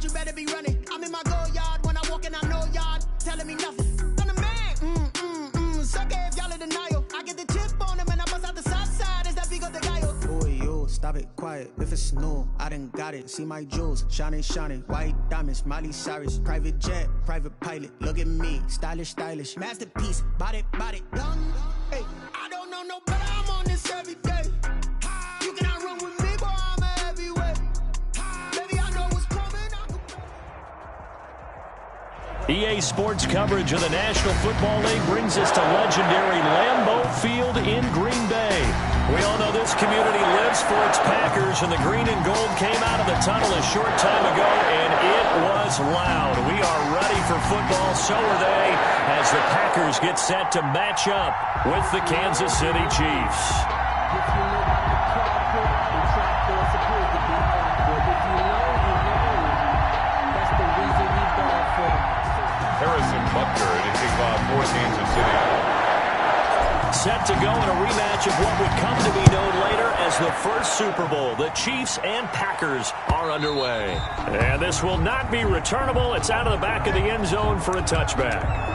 you better be running. I'm in my go yard when I walk in, I know y'all telling me nothing. I'm the man. Suck it if y'all in denial. I get the chip on him and I bust out the south side. Is that big of the guy? Boy, yo, stop it, quiet. If it's new, I done got it. See my jewels, shining, white diamonds, Miley Cyrus, private jet, private pilot. Look at me, stylish, masterpiece, body, young. Hey, I don't know no better. I'm on this every day. You cannot run with me, boy. I'm a heavyweight. Baby, I know what's coming. EA Sports coverage of the National Football League brings us to legendary Lambeau Field in Green Bay. We all know this community lives for its Packers, and the green and gold came out of the tunnel a short time ago, and it was loud. We are ready for football, so are they, as the Packers get set to match up with the Kansas City Chiefs. Harrison Butker to kick off for Kansas City. Set to go in a rematch of what would come to be known later as the first Super Bowl. The Chiefs and Packers are underway. And this will not be returnable. It's out of the back of the end zone for a touchback.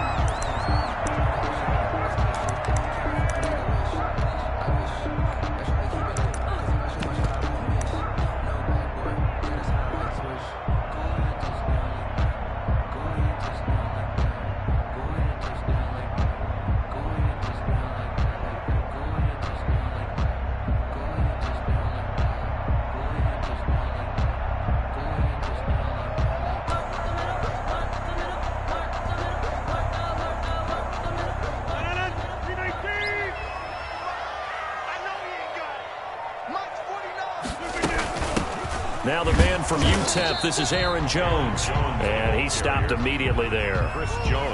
Now the man from UTEP, this is Aaron Jones, and he stopped immediately there.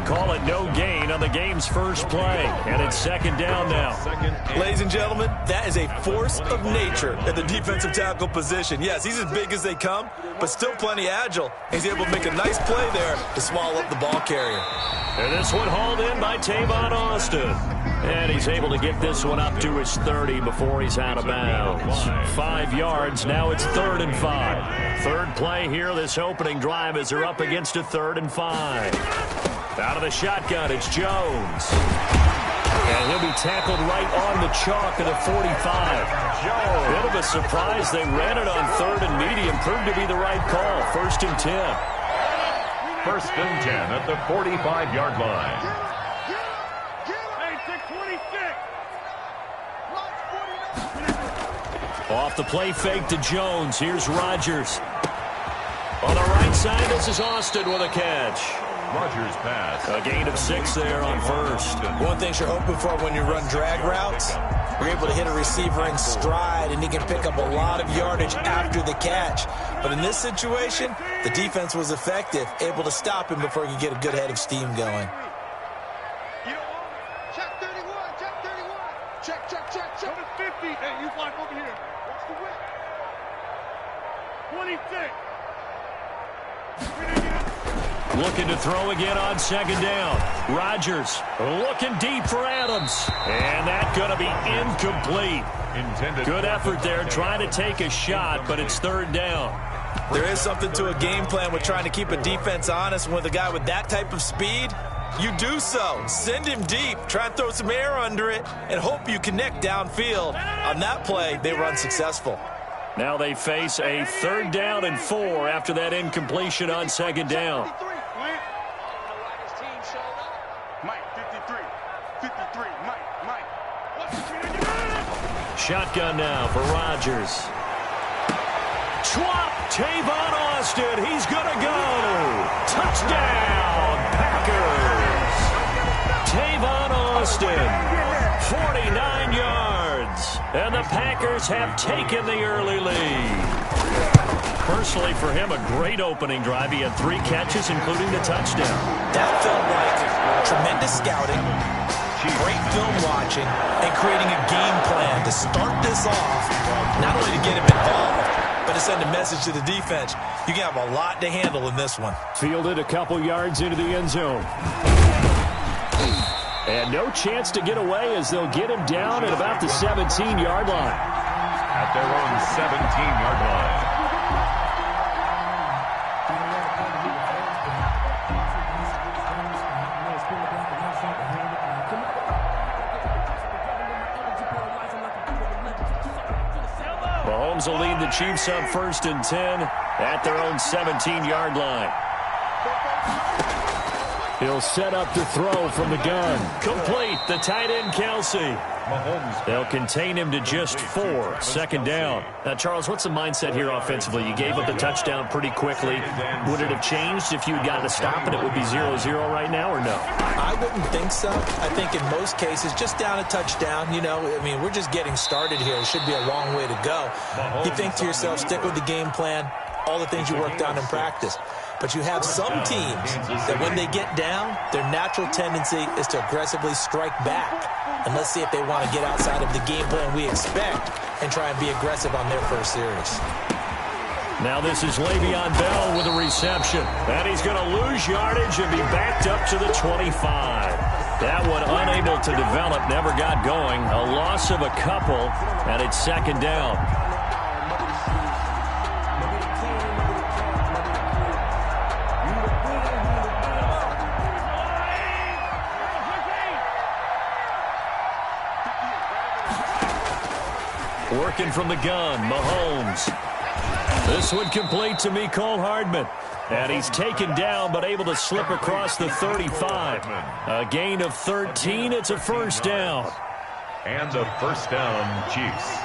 Call it no gain on the game's first play, and it's second down now. Ladies and gentlemen, that is a force of nature at the defensive tackle position. Yes, he's as big as they come, but still plenty agile. He's able to make a nice play there to swallow up the ball carrier. And this one hauled in by Tavon Austin. And he's able to get this one up to his 30 before he's out of bounds. 5 yards, now it's 3rd and 5. Third play here, this opening drive as they're up against a 3rd and 5. Out of the shotgun, it's Jones. And he'll be tackled right on the chalk of the 45. Bit of a surprise, they ran it on 3rd and medium, proved to be the right call. 1st and 10. 1st and 10 at the 45-yard line. Off the play fake to Jones. Here's Rodgers. On the right side, this is Austin with a catch. Rodgers pass. A gain of 6 there on 1st. One thing you're hoping for when you run drag routes, you're able to hit a receiver in stride, and he can pick up a lot of yardage after the catch. But in this situation, the defense was effective, able to stop him before he could get a good head of steam going. Check 31, check 31. Check. Go to 50. Hey, you block over here. Watch the whip. 26. Looking to throw again on 2nd down. Rodgers looking deep for Adams. And that's going to be incomplete. Good effort there trying to take a shot, but it's 3rd down. There is something to a game plan with trying to keep a defense honest. With a guy with that type of speed, you do so. Send him deep, try and throw some air under it, and hope you connect downfield. On that play, they were unsuccessful. Now they face a 3rd down and 4 after that incompletion on 2nd down. Shotgun now for Rodgers. Swap, Tavon Austin, he's gonna go. Touchdown, Packers. Tavon Austin, 49 yards. And the Packers have taken the early lead. Personally, for him, a great opening drive. He had 3 catches, including the touchdown. That felt like tremendous scouting, great film watching, and creating a game plan to start this off, not only to get him involved, but to send a message to the defense. You can have a lot to handle in this one. Fielded a couple yards into the end zone. And no chance to get away as they'll get him down at about the 17-yard line. At their own 17-yard line. Mahomes will lead the Chiefs up 1st and 10 at their own 17-yard line. He'll set up to throw from the gun. Complete. The tight end, Kelsey. They'll contain him to just 4. 2nd down. Now, Charles, what's the mindset here offensively? You gave up the touchdown pretty quickly. Would it have changed if you had gotten a stop and it would be 0-0 right now, or no? I wouldn't think so. I think in most cases, just down a touchdown, we're just getting started here. It should be a long way to go. You think to yourself, stick with the game plan, all the things you worked on in practice. But you have some teams that when they get down, their natural tendency is to aggressively strike back. And let's see if they want to get outside of the game plan we expect and try and be aggressive on their first series. Now this is Le'Veon Bell with a reception. And he's going to lose yardage and be backed up to the 25. That one unable to develop, never got going. A loss of a couple, and it's 2nd down. Working from the gun, Mahomes. This one complete to Mecole Hardman. And he's taken down, but able to slip across the 35. A gain of 13. It's a 1st down. And a 1st down, Chiefs.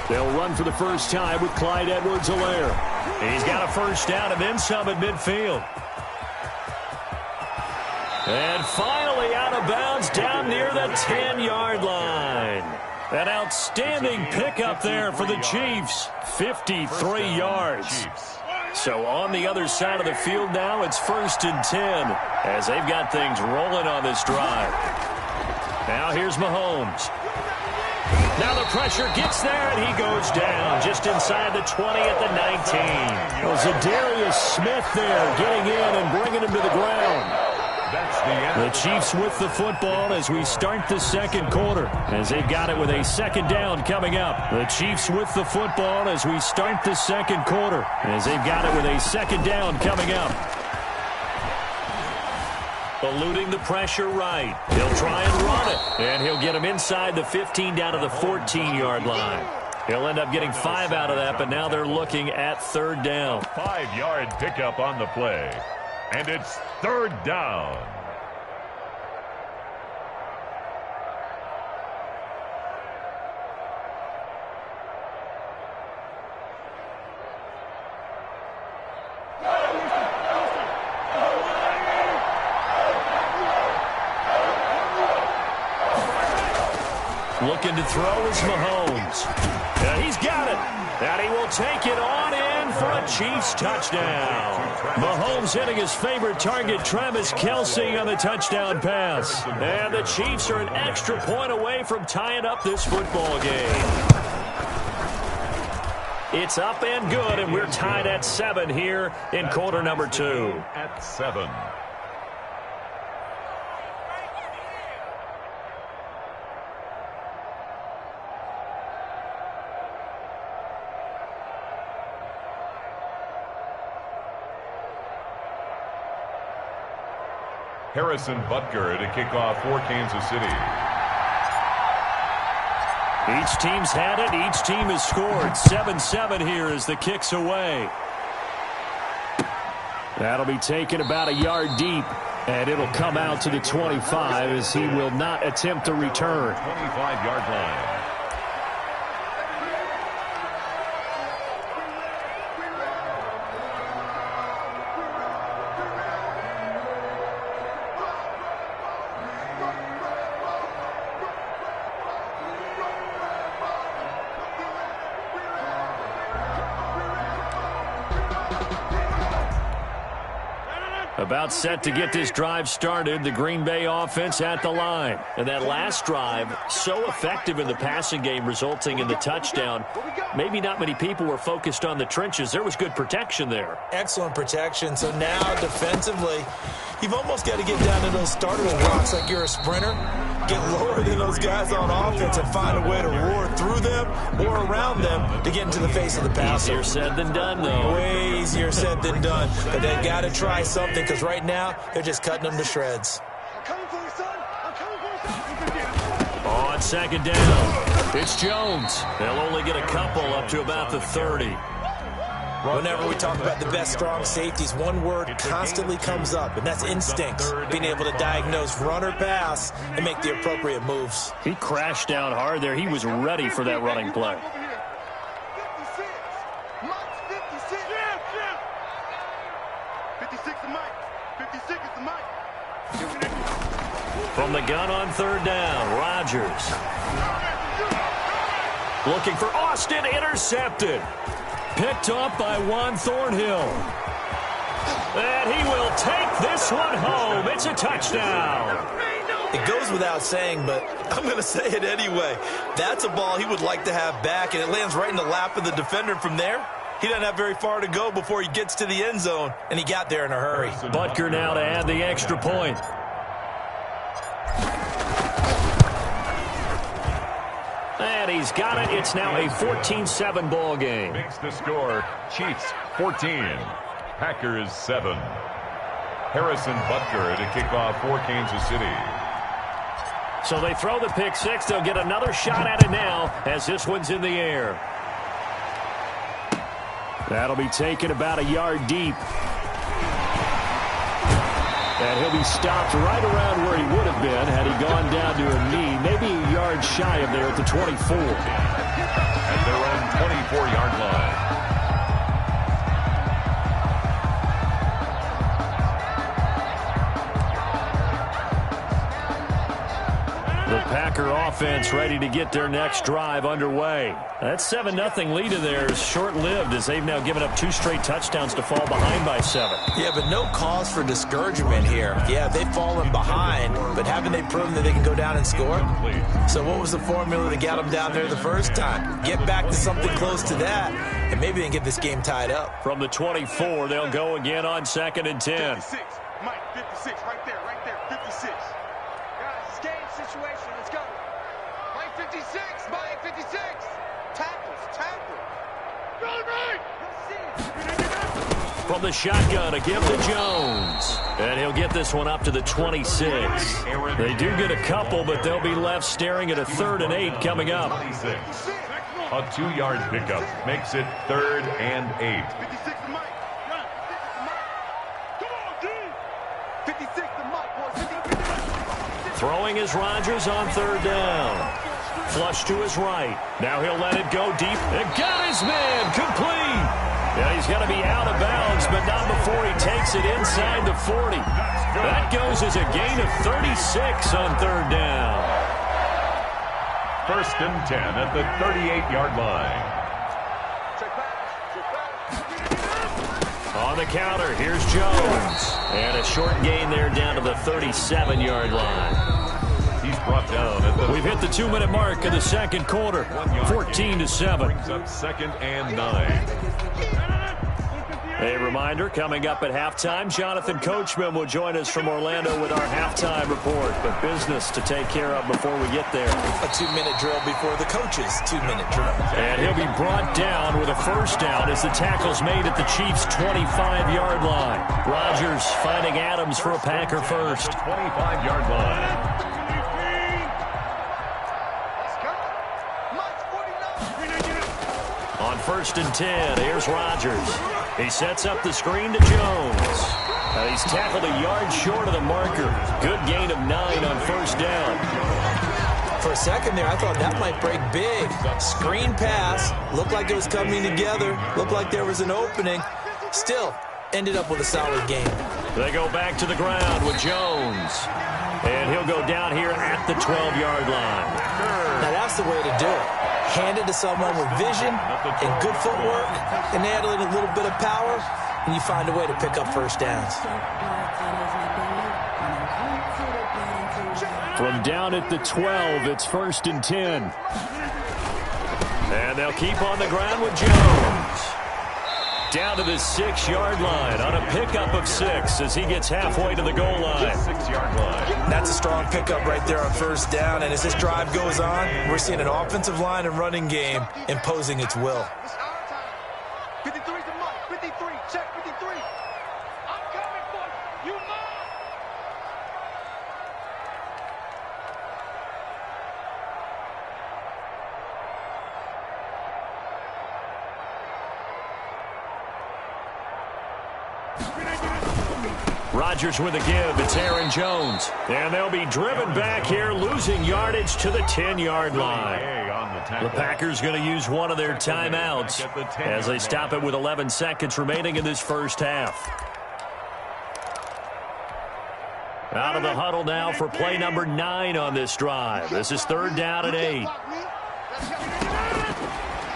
They'll run for the first time with Clyde Edwards-Helaire. He's got a 1st down and then some at midfield. And finally out of bounds down near the 10-yard line. An outstanding pickup there for the Chiefs. 53 yards. So on the other side of the field now, it's 1st and 10 as they've got things rolling on this drive. Now here's Mahomes. Now the pressure gets there, and he goes down just inside the 20 at the 19. Well, Zadarius Smith there getting in and bringing him to the ground. The Chiefs with the football as we start the 2nd quarter, as they've got it with a 2nd down coming up. The Chiefs with the football as we start the 2nd quarter, as they've got it with a 2nd down coming up. Eluding the pressure right. He'll try and run it, and he'll get him inside the 15 down to the 14-yard line. He'll end up getting 5 out of that, but now they're looking at 3rd down. 5-yard pickup on the play. And it's 3rd down. Looking to throw is Mahomes. And he's got it. And he will take it on in for a Chiefs touchdown. Mahomes hitting his favorite target, Travis Kelce, on the touchdown pass. And the Chiefs are an extra point away from tying up this football game. It's up and good, and we're tied at 7 here in quarter number 2. At 7. Harrison Butker to kick off for Kansas City. Each team's had it. Each team has scored. 7-7 here as the kick's away. That'll be taken about a yard deep, and it'll come out to the 25 as he will not attempt to return. 25-yard line. About set to get this drive started, the Green Bay offense at the line. And that last drive, so effective in the passing game, resulting in the touchdown. Maybe not many people were focused on the trenches. There was good protection there. Excellent protection. So now, defensively, you've almost got to get down to those starter's blocks like you're a sprinter. Get lower than those guys on offense and find a way to roar through them or around them to get into the face of the passer. Easier said than done, though. Way easier said than done. But they got to try something because right now they're just cutting them to shreds. On on second down. It's Jones. They'll only get a couple up to about the 30. Whenever we talk about the best strong safeties, one word constantly comes up, and that's instinct. Being able to diagnose run or pass and make the appropriate moves. He crashed down hard there. He was ready for that running play. 56. Mike's 56. Yeah. 56 to Mike. 56 is the Mike. From the gun on third down, Rodgers. Looking for Austin, intercepted. Picked up by Juan Thornhill. And he will take this one home. It's a touchdown. It goes without saying, but I'm going to say it anyway. That's a ball he would like to have back, and it lands right in the lap of the defender. From there, he doesn't have very far to go before he gets to the end zone, and he got there in a hurry. Butker now to add the extra point. And he's got it. It's now a 14-7 ball game. Makes the score Chiefs 14, Packers 7. Harrison Butker to kick off for Kansas City. So they throw the pick six. They'll get another shot at it now as this one's in the air. That'll be taken about a yard deep. And he'll be stopped right around where he would have been had he gone down to a knee, maybe a yard shy of there at the 24. At their own 24-yard line. The Packer offense ready to get their next drive underway. That 7-0 lead of theirs short-lived as they've now given up 2 straight touchdowns to fall behind by 7. Yeah, but no cause for discouragement here. Yeah, they've fallen behind, but haven't they proven that they can go down and score? So what was the formula that got them down there the first time? Get back to something close to that, and maybe they can get this game tied up. From the 24, they'll go again on 2nd and 10. 56. Mike, 56. Right there. 56. Guys, it's game situation. Let's go. Mike 56. Mike 56. Tackles. Run right. From the shotgun, a give to Jones. And he'll get this one up to the 26. They do get a couple, but they'll be left staring at a 3rd and 8 coming up. 26. A 2-yard pickup makes it 3rd and 8. 56 to Mike. Run. 56 to Mike. Come on, D. 56 to Mike, boy. Throwing is Rodgers on 3rd down. Flush to his right. Now he'll let it go deep. And got his man. Complete. Yeah, he's got to be out of bounds, but not before he takes it inside the 40. That goes as a gain of 36 on 3rd down. 1st and 10 at the 38-yard line. On the counter, here's Jones. And a short gain there down to the 37-yard line. He's brought down at the... We've hit the 2-minute mark of the 2nd quarter, 14-7. Brings up 2nd and 9. A reminder, coming up at halftime, Jonathan Coachman will join us from Orlando with our halftime report. But business to take care of before we get there. A 2-minute drill before the coach's 2-minute drill. And he'll be brought down with a 1st down as the tackle's made at the Chiefs' 25-yard line. Rodgers finding Adams for a Packer first. 25-yard line. On 1st and 10, here's Rodgers. He sets up the screen to Jones. He's tackled a yard short of the marker. Good gain of 9 on 1st down. For a second there, I thought that might break big. Screen pass. Looked like it was coming together. Looked like there was an opening. Still, ended up with a solid game. They go back to the ground with Jones. And he'll go down here at the 12-yard line. Now that's the way to do it. Hand it to someone with vision and good footwork, and add a little bit of power, and you find a way to pick up 1st downs. From down at the 12, it's 1st and 10. And they'll keep on the ground with Jones. Down to the 6-yard line on a pickup of 6 as he gets halfway to the goal line. 6-yard line. That's a strong pickup right there on 1st down, and as this drive goes on, we're seeing an offensive line and running game imposing its will. It's our time. 53 to Mike. 53. Check 53. I'm coming for you. You know. Rodgers with a give. It's Aaron Jones. And they'll be driven back here, losing yardage to the 10-yard line. The Packers going to use one of their timeouts as they stop it with 11 seconds remaining in this first half. Out of the huddle now for play number 9 on this drive. This is 3rd down and 8.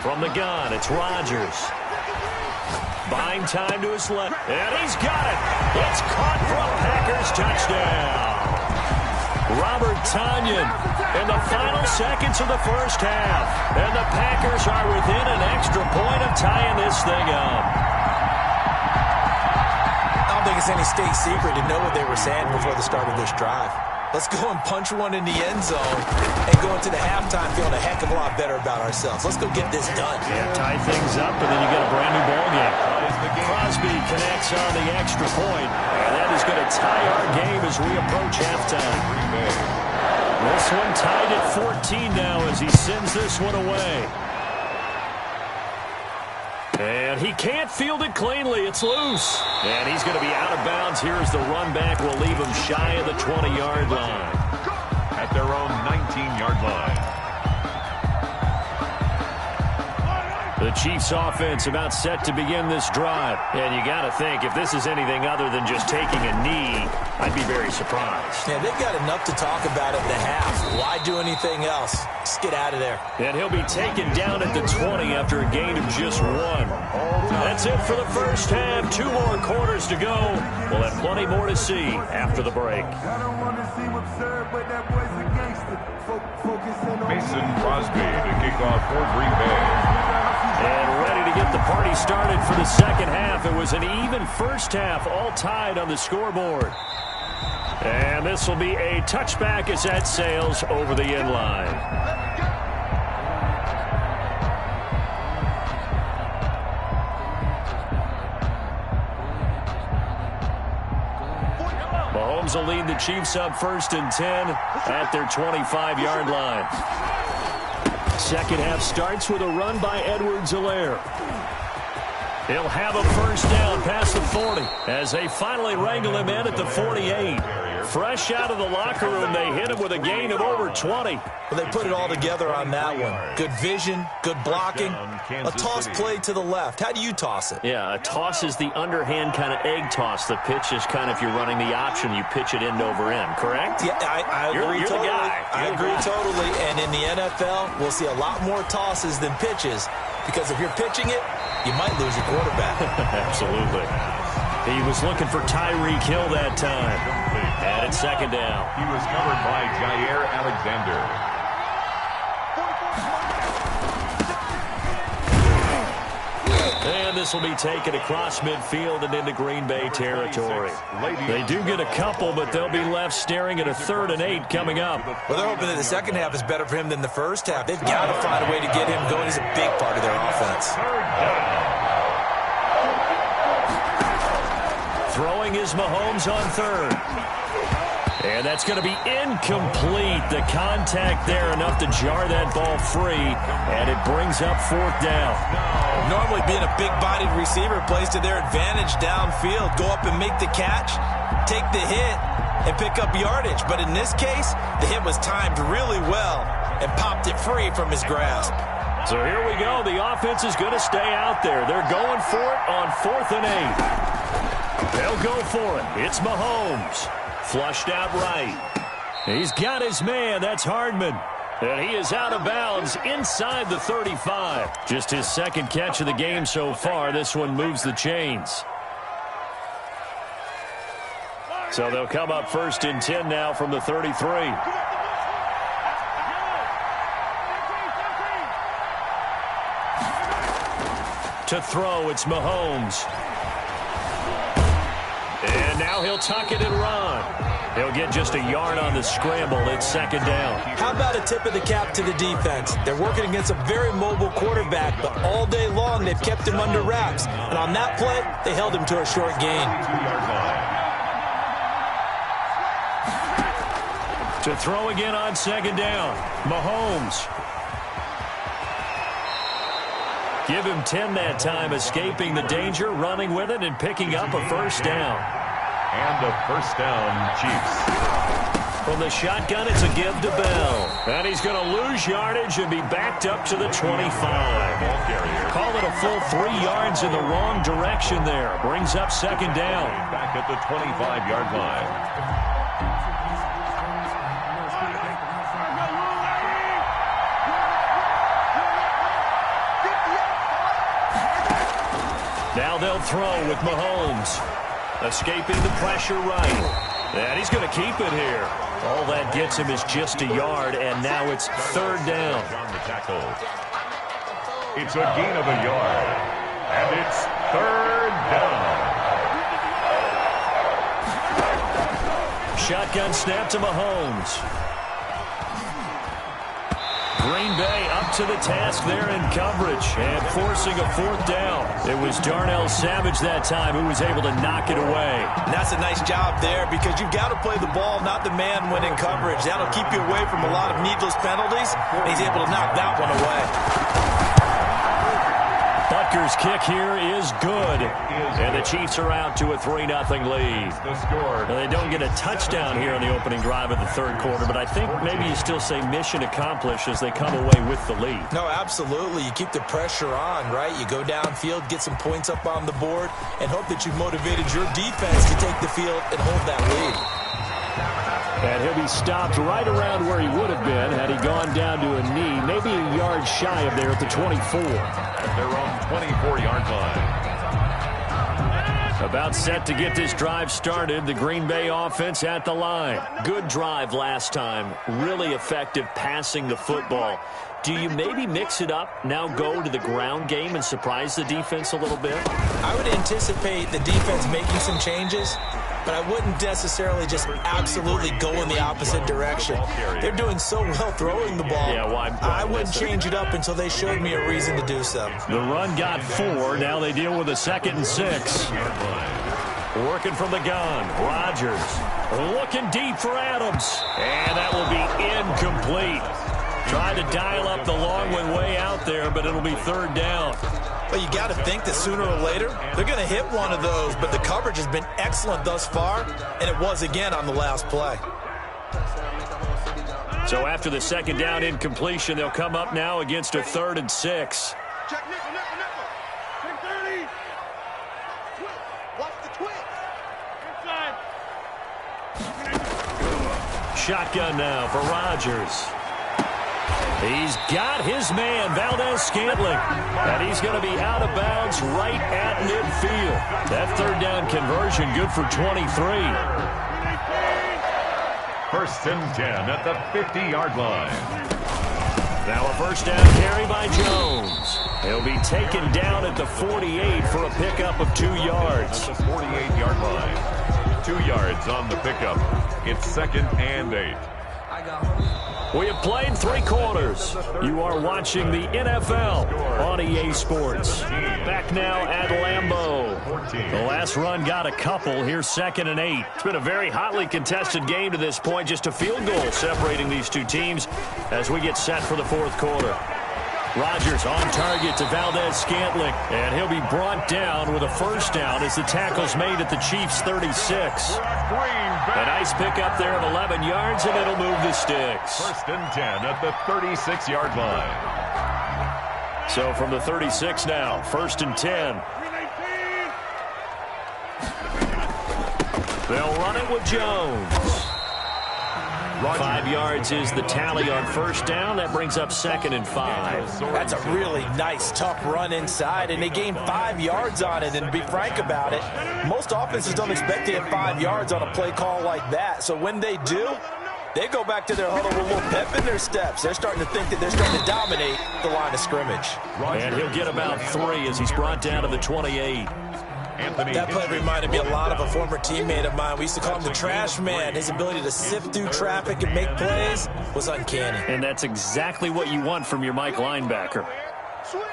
From the gun, it's Rodgers. Buying time to his left, and he's got it. It's caught for a Packers touchdown. Robert Tonyan in the final seconds of the first half. And the Packers are within an extra point of tying this thing up. I don't think it's any state secret to know what they were saying before the start of this drive. Let's go and punch one in the end zone and go into the halftime feeling a heck of a lot better about ourselves. Let's go get this done. Yeah, tie things up, and then you get a brand new ball game. Crosby connects on the extra point, and that is going to tie our game as we approach halftime. This one tied at 14 now as he sends this one away. And he can't field it cleanly. It's loose. And he's going to be out of bounds here as the run back will leave him shy of the 20-yard line. At their own 19-yard line. The Chiefs offense about set to begin this drive. And you got to think, if this is anything other than just taking a knee, I'd be very surprised. Yeah, they've got enough to talk about at the half. Why do anything else? Just get out of there. And he'll be taken down at the 20 after a gain of just 1. That's it for the first half. 2 more quarters to go. We'll have plenty more to see after the break. Mason Crosby to kick off for Green Bay. And ready to get the party started for the second half. It was an even first half, all tied on the scoreboard. And this will be a touchback as that sails over the end line. Mahomes will lead the Chiefs up 1st and 10 at their 25-yard line. Second half starts with a run by Edwards-Helaire. He'll have a first down past the 40 as they finally wrangle him in at the 48. Fresh out of the locker room, they hit him with a gain of over 20. Well, they put it all together on that one. Good vision, good blocking. A toss play to the left. How do you toss it? Yeah, a toss is the underhand kind of egg toss. The pitch is kind of if you're running the option, you pitch it end over end, correct? Yeah, I agree you're totally. The guy. I agree totally. And in the NFL, we'll see a lot more tosses than pitches because if you're pitching it, you might lose your quarterback. Absolutely. He was looking for Tyreek Hill that time. And it's second down. He was covered by Jair Alexander. And this will be taken across midfield and into Green Bay territory. They do get a couple, but they'll be left staring at a 3rd and 8 coming up. Well, they're hoping that the second half is better for him than the first half. They've got to find a way to get him going. He's a big part of their offense. Throwing is Mahomes on 3rd. And that's going to be incomplete. The contact there enough to jar that ball free, and it brings up 4th down. Normally being a big-bodied receiver plays to their advantage downfield. Go up and make the catch, take the hit, and pick up yardage. But in this case, the hit was timed really well and popped it free from his grasp. So here we go. The offense is going to stay out there. They're going for it on 4th and 8. They'll go for it. It's Mahomes. Flushed out right. He's got his man. That's Hardman. And he is out of bounds inside the 35. Just his second catch of the game so far. This one moves the chains. So they'll come up 1st and 10 now from the 33. To throw, it's Mahomes. And now he'll tuck it and run. He'll get just a yard on the scramble. It's second down. How about a tip of the cap to the defense? They're working against a very mobile quarterback, but all day long they've kept him under wraps. And on that play, they held him to a short gain. To throw again on second down. Mahomes. Give him 10 that time, escaping the danger, running with it, and picking up a first down. And a first down, Chiefs. From the shotgun, it's a give to Bell. And he's going to lose yardage and be backed up to the 25. Call it a full 3 yards in the wrong direction there. Brings up second down. Back at the 25-yard line. Now they'll throw with Mahomes. Escaping the pressure right. And he's going to keep it here. All that gets him is just a yard, and now it's third down. On the tackle. It's a gain of a yard, and it's third down. Shotgun snap to Mahomes. Green Bay up to the task there in coverage and forcing a fourth down. It was Darnell Savage that time who was able to knock it away. And that's a nice job there because you've got to play the ball, not the man when in coverage. That'll keep you away from a lot of needless penalties. And he's able to knock that one away. Butker's kick here is good. And the Chiefs are out to a 3-0 lead. Now, they don't get a touchdown here in the opening drive of the third quarter, but I think maybe you still say mission accomplished as they come away with the lead. No, absolutely. You keep the pressure on, right? You go downfield, get some points up on the board, and hope that you've motivated your defense to take the field and hold that lead. And he'll be stopped right around where he would have been had he gone down to a knee, maybe a yard shy of there at the 24. At their own 24-yard line. About set to get this drive started. The Green Bay offense at the line. Good drive last time. Really effective passing the football. Do you maybe mix it up, now go to the ground game and surprise the defense a little bit? I would anticipate the defense making some changes, but I wouldn't necessarily just absolutely go in the opposite direction. They're doing so well throwing the ball. Yeah, well, I wouldn't change it up until they showed me a reason to do so. The run got 4. Now they deal with a 2nd and 6. Working from the gun. Rodgers looking deep for Adams. And that will be incomplete. Tried to dial up the long one way out there, but it'll be third down. Well, you got to think that sooner or later, they're going to hit one of those, but the coverage has been excellent thus far, and it was again on the last play. So after the second down incompletion, they'll come up now against a 3rd and 6. Check nickel. Check 30. Twist. Watch the twist. Inside. Shotgun now for Rodgers. He's got his man, Valdez-Scantling, and he's going to be out of bounds right at midfield. That third down conversion good for 23. First and 10 at the 50-yard line. Now a first down carry by Jones. He'll be taken down at the 48 for a pickup of 2 yards. At the 48-yard line. 2 yards on the pickup. It's 2nd and 8. We have played 3 quarters. You are watching the NFL on EA Sports. Back now at Lambeau. The last run got a couple. Here's 2nd and 8. It's been a very hotly contested game to this point. Just a field goal separating these two teams as we get set for the fourth quarter. Rodgers on target to Valdez-Scantling, and he'll be brought down with a first down as the tackle's made at the Chiefs' 36. A nice pickup there of 11 yards, and it'll move the sticks. First and 10 at the 36-yard line. So from the 36 now, 1st and 10. They'll run it with Jones. 5 yards is the tally on first down. That brings up 2nd and 5. That's a really nice, tough run inside, and they gained 5 yards on it. And to be frank about it, most offenses don't expect to get 5 yards on a play call like that. So when they do, they go back to their huddle with a little pep in their steps. They're starting to think that they're starting to dominate the line of scrimmage. And he'll get about 3 as he's brought down to the 28. That play reminded me a lot of a former teammate of mine. We used to call him the trash man. His ability to sift through traffic and make plays was uncanny. And that's exactly what you want from your Mike linebacker. Switch.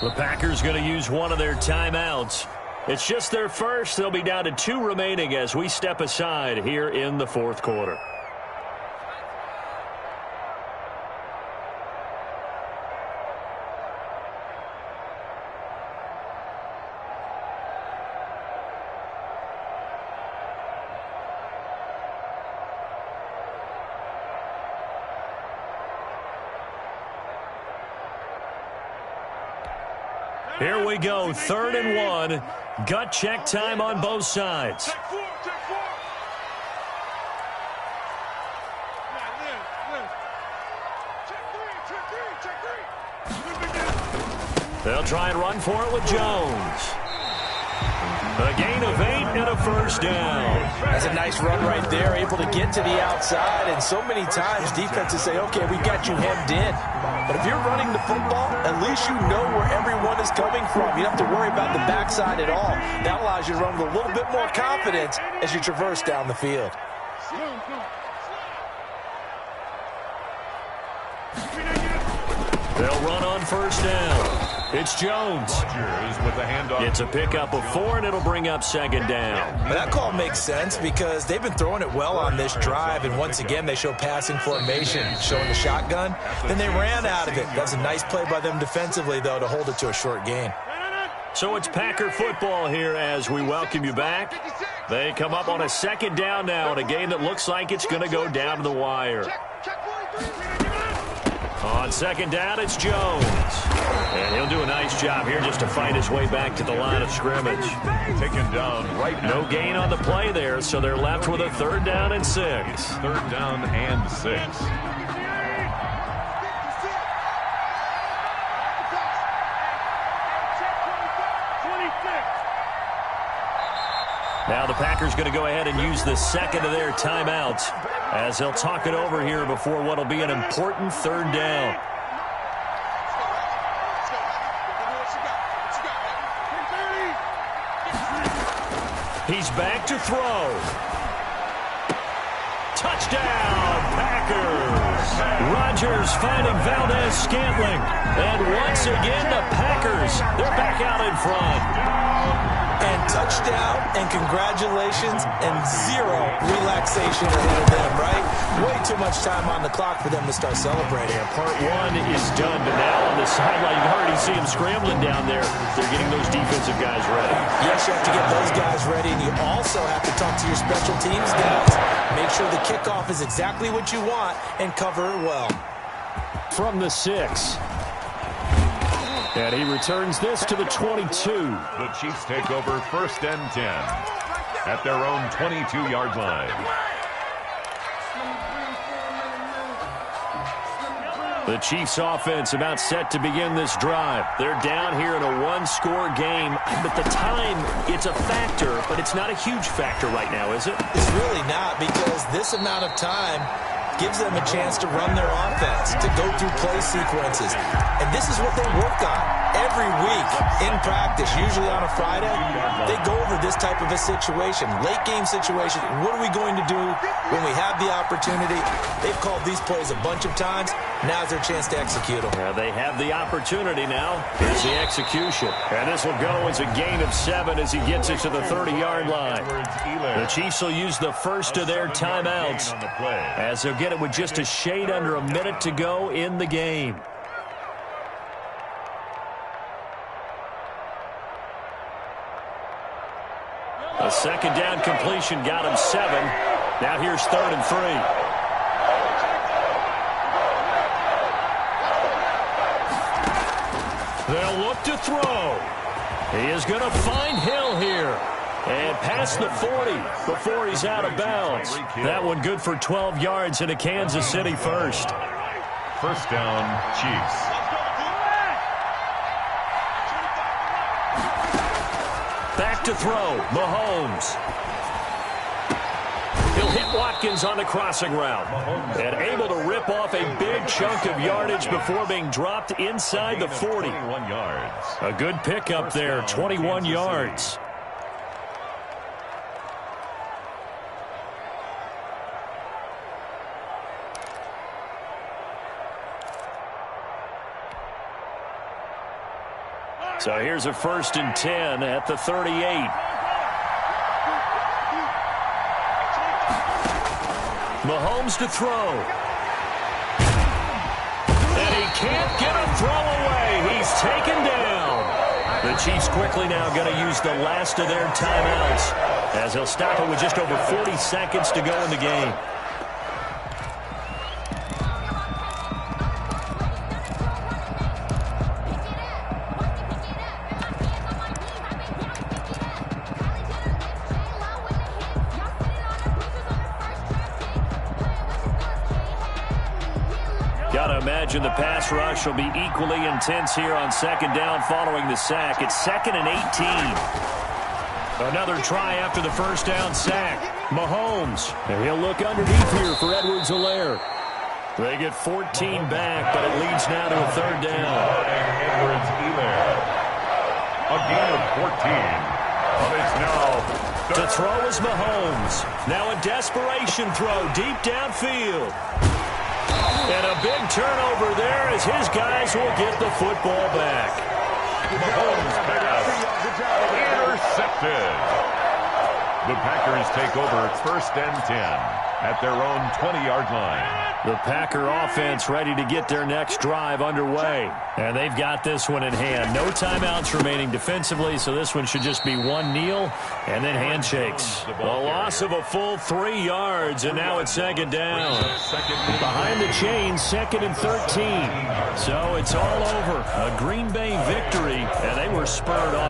The Packers going to use one of their timeouts. It's just their first. They'll be down to 2 remaining as we step aside here in the fourth quarter. Here we go, 3rd and 1. Gut check time on both sides. Check four. They'll try and run for it with Jones. A gain of 8 and a first down. That's a nice run right there, able to get to the outside. And so many times defenses say, okay, we got you hemmed in. But if you're running the football, at least you know where everyone is coming from. You don't have to worry about the backside at all. That allows you to run with a little bit more confidence as you traverse down the field. They'll run on first down. It's Jones. With the handoff. It's a pickup of 4, and it'll bring up 2nd down. But that call makes sense because they've been throwing it well on this drive, and once again they show passing formation, showing the shotgun. Then they ran out of it. That's a nice play by them defensively, though, to hold it to a short gain. So it's Packer football here as we welcome you back. They come up on a 2nd down now in a game that looks like it's going to go down to the wire. On 2nd down, it's Jones. And he'll do a nice job here just to fight his way back to the line of scrimmage. Taken down right now. No gain on the play there, so they're left with a 3rd down and 6. 3rd down and 6. Now the Packers going to go ahead and use the 2nd of their timeouts as they'll talk it over here before what will be an important 3rd down. He's back to throw. Touchdown, Packers. Rodgers finding Valdez-Scantling. And once again, the Packers, they're back out in front. And touchdown, and congratulations, and 0 relaxation ahead of them, right? Way too much time on the clock for them to start celebrating. Part 1 is done, but now on the sideline, you can already see them scrambling down there. They're getting those defensive guys ready. Yes, you have to get those guys ready, and you also have to talk to your special teams guys. Make sure the kickoff is exactly what you want and cover it well. From the 6. And he returns this to the 22. The Chiefs take over 1st and 10 at their own 22-yard line. The Chiefs offense about set to begin this drive. They're down here in a 1-score game, but the time, it's a factor, but it's not a huge factor right now, is it? It's really not, because this amount of time gives them a chance to run their offense, to go through play sequences. And this is what they work on every week in practice, usually on a Friday. They go over this type of a situation, late game situation. What are we going to do when we have the opportunity? They've called these plays a bunch of times. Now's their chance to execute them. Yeah, they have the opportunity now. Here's the execution. And this will go as a gain of 7 as he gets it to the 30-yard line. The Chiefs will use the first of their timeouts as they'll get it with just a shade under a minute to go in the game. A 2nd down completion got him 7. Now here's 3rd and 3. They'll look to throw. He is going to find Hill here. And past the 40 before he's out of bounds. That one good for 12 yards in a Kansas City first. 1st down, Chiefs. Back to throw, Mahomes. He'll hit Watkins on the crossing route. And able to rip off a big chunk of yardage before being dropped inside the 40. 21 yards. A good pickup there, 21 yards. So here's a 1st and 10 at the 38. Mahomes to throw. And he can't get a throw away. He's taken down. The Chiefs quickly now going to use the last of their timeouts as they'll stop it with just over 40 seconds to go in the game. Got to imagine the pass rush will be equally intense here on second down following the sack. It's 2nd and 18. Another try after the first down sack. Mahomes, and he'll look underneath here for Edwards-Helaire. They get 14 back, but it leads now to a third down. Edwards-Helaire. A gain of 14. But it's now to throw is Mahomes. Now a desperation throw deep downfield. And a big turnover there as his guys will get the football back. Mahomes pass. Intercepted. The Packers take over 1st and 10 at their own 20-yard line. The Packer offense ready to get their next drive underway. And they've got this one in hand. No timeouts remaining defensively, so this one should just be one kneel and then handshakes. A loss of a full 3 yards, and now it's second down. Behind the chains, 2nd and 13. So it's all over. A Green Bay victory, and they were spurred on.